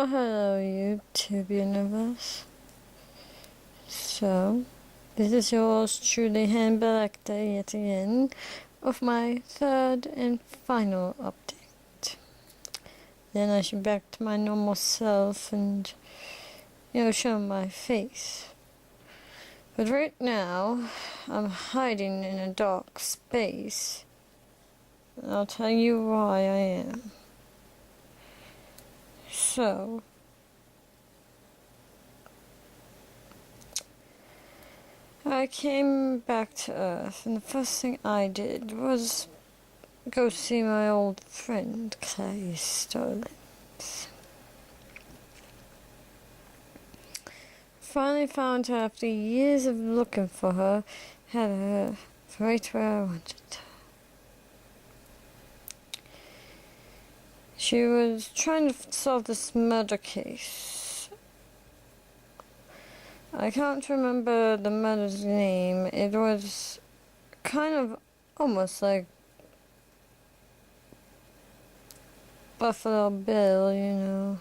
Well, hello YouTube universe. So, this is yours truly, Hannibal Lecter, yet again, of my third and final update. Then I should back to my normal self and, show my face. But right now, I'm hiding in a dark space. And I'll tell you why I am. So, I came back to Earth, and the first thing I did was go see my old friend, Clay Sterlings. Finally found her after years of looking for her, had her right where I wanted her. She was trying to solve this murder case. I can't remember the murder's name. It was kind of almost like Buffalo Bill, you know.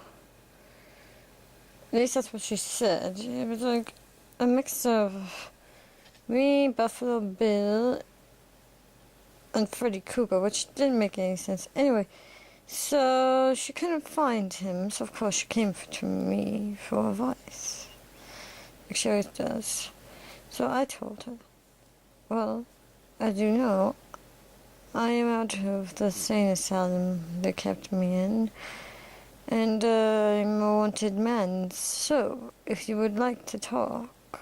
At least that's what she said. It was like a mix of me, Buffalo Bill, and Freddy Krueger, which didn't make any sense. Anyway, so she couldn't find him, so of course she came to me for advice. Like she always does. So I told her, well, as you know, I am out of the insane asylum they kept me in, and I'm a wanted man, so if you would like to talk,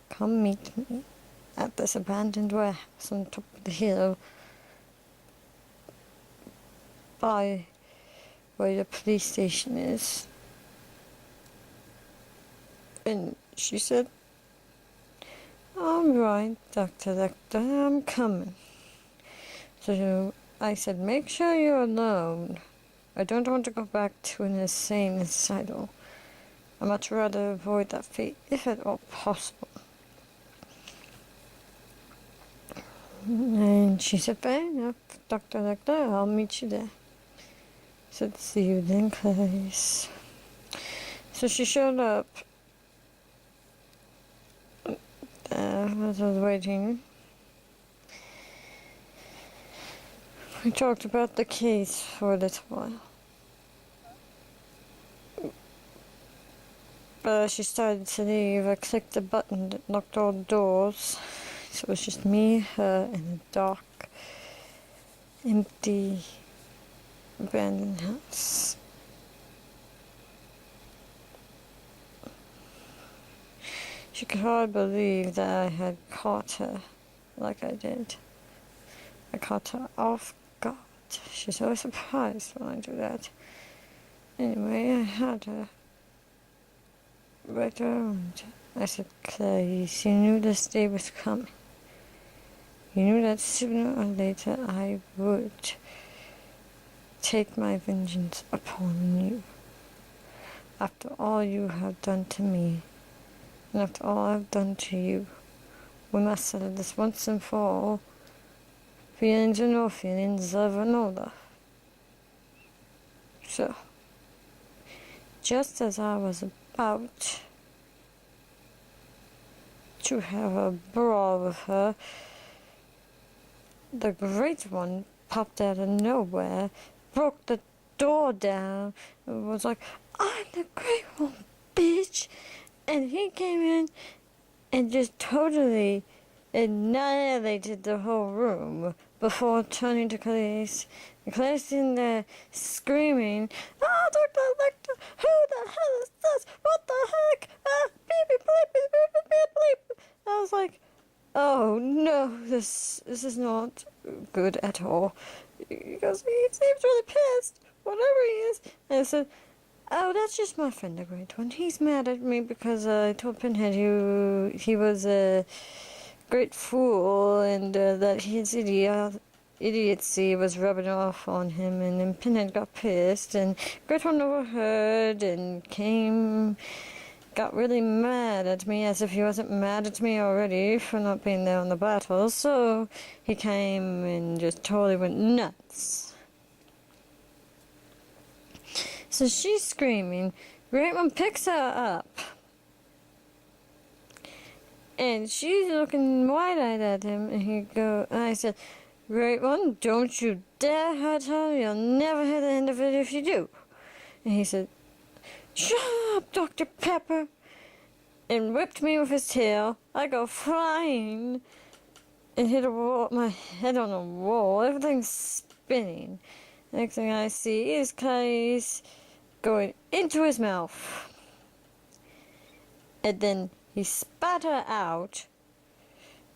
come meet me at this abandoned warehouse on top of the hill by where the police station is. And she said, all right, Dr. Lecter, I'm coming. So I said, make sure you're alone. I don't want to go back to an insane asylum. I'd much rather avoid that fate, if at all possible. And she said, fair enough, Dr. Lecter, I'll meet you there. I said, see you then, Clarice. So she showed up as I was waiting. We talked about the case for a little while. But as she started to leave, I clicked the button that locked all the doors. So it was just me, her, and a dark, empty, abandoned house. She could hardly believe that I had caught her like I did. I caught her off guard. She's always surprised when I do that. Anyway, I had her right around. I said, Clarice, you knew this day was coming. You knew that sooner or later I would take my vengeance upon you. After all you have done to me, and after all I've done to you, we must settle this once and for all. Feelings or no feelings, love or no love. So, just as I was about to have a brawl with her, the Great One popped out of nowhere, broke the door down, and was like, I'm the Great One, bitch! And he came in and just totally annihilated the whole room before turning to Clarice. And Clarice in there screaming, oh, Dr. Lecter, who the hell is this? What the heck? Ah, beep, beep, bleep, beep, beep, beep, bleep. I was like, oh no, this is not good at all. He goes, he seems really pissed, whatever he is. And I said, oh, that's just my friend, the Great One. He's mad at me because I told Pinhead he was a great fool and that his idiocy was rubbing off on him, and then Pinhead got pissed, and Great One overheard and got really mad at me, as if he wasn't mad at me already for not being there on the battle, so he came and just totally went nuts. So she's screaming. Great One picks her up. And she's looking wide-eyed at him, and I said, Great One, don't you dare hurt her. You'll never hear the end of it if you do. And he said, Shut up, Dr. Pepper, and whipped me with his tail. I go flying and hit my head on a wall. Everything's spinning. Next thing I see is Kais going into his mouth. And then he spat her out,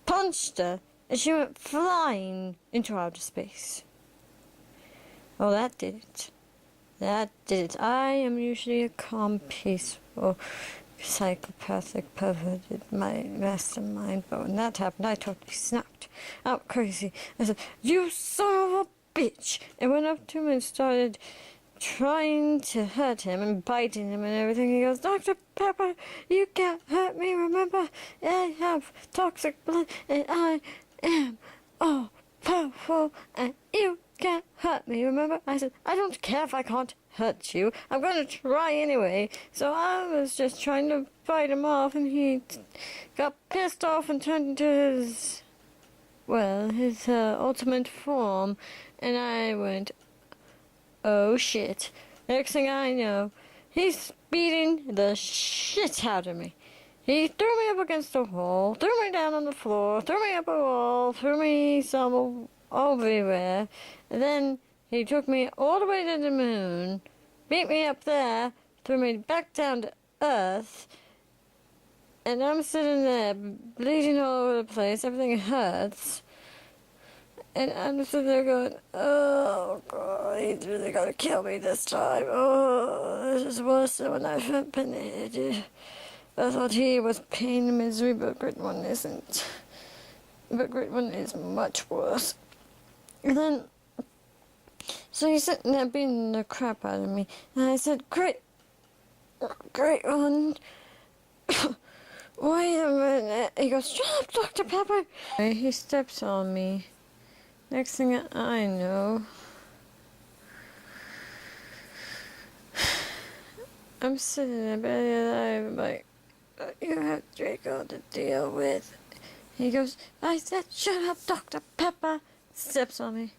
punched her, and she went flying into outer space. Oh, that did it. That did it. I am usually a calm, peaceful, psychopathic, perverted mastermind, but when that happened, I totally snapped out crazy. I said, You son of a bitch! And went up to him and started trying to hurt him and biting him and everything. He goes, Dr. Pepper, you can't hurt me, remember? I have toxic blood and I am all powerful and you can't hurt me, remember? I said, I don't care if I can't hurt you. I'm going to try anyway. So I was just trying to fight him off, and he got pissed off and turned into his ultimate form. And I went, oh shit. Next thing I know, he's beating the shit out of me. He threw me up against a wall, threw me down on the floor, threw me up a wall, threw me some everywhere. And then he took me all the way to the moon, beat me up there, threw me back down to Earth, and I'm sitting there bleeding all over the place. Everything hurts. And I'm sitting there going, oh, God, he's really going to kill me this time. Oh, this is worse than when I've been here. I thought he was pain and misery, but Great One isn't. But Great One is much worse. And then, so he's sitting there beating the crap out of me. And I said, Great One, wait a minute. He goes, shut up, Dr. Pepper. He steps on me. Next thing I know, I'm sitting there barely alive, like, you have Draco to deal with. He goes, I said, shut up, Dr. Pepper. Steps on me.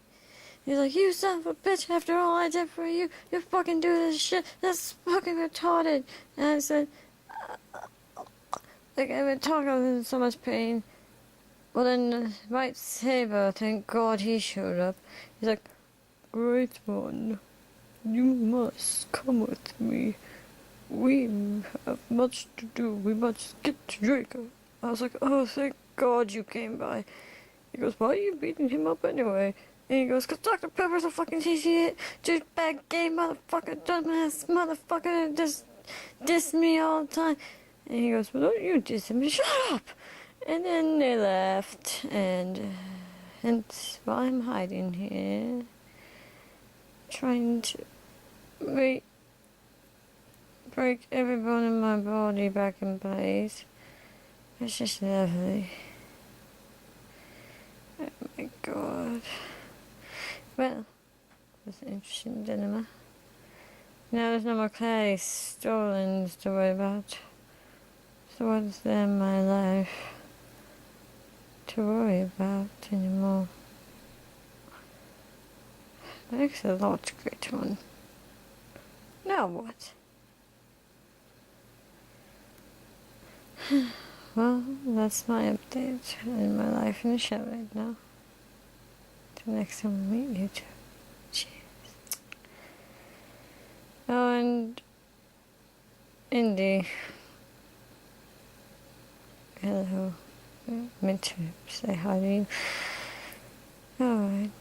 He's like, you son of a bitch, after all I did for you, you fucking do this shit. That's fucking retarded. And I said, like, I've been talking in so much pain. Well, then the White Saber, thank God he showed up. He's like, Great One, you must come with me. We have much to do. We must get to Draco. I was like, oh, thank God you came by. He goes, why are you beating him up anyway? And he goes, 'cause Dr. Pepper's a fucking idiot, douchebag, gay motherfucker, dumbass motherfucker, just diss me all the time. And he goes, well, don't you diss him, shut up. And then they left, and while I'm hiding here, trying to break every bone in my body back in place. It's just lovely. Oh my God. Well, it was an interesting dilemma. Now there's no more Clay Stolens to worry about. So what's there in my life to worry about anymore? Thanks a lot, Great One. Now what? Well, that's my update in my life in the show right now. Till next time we meet you two. Cheers. Oh, and Indy. Hello. Meant to say hi to you. Alright.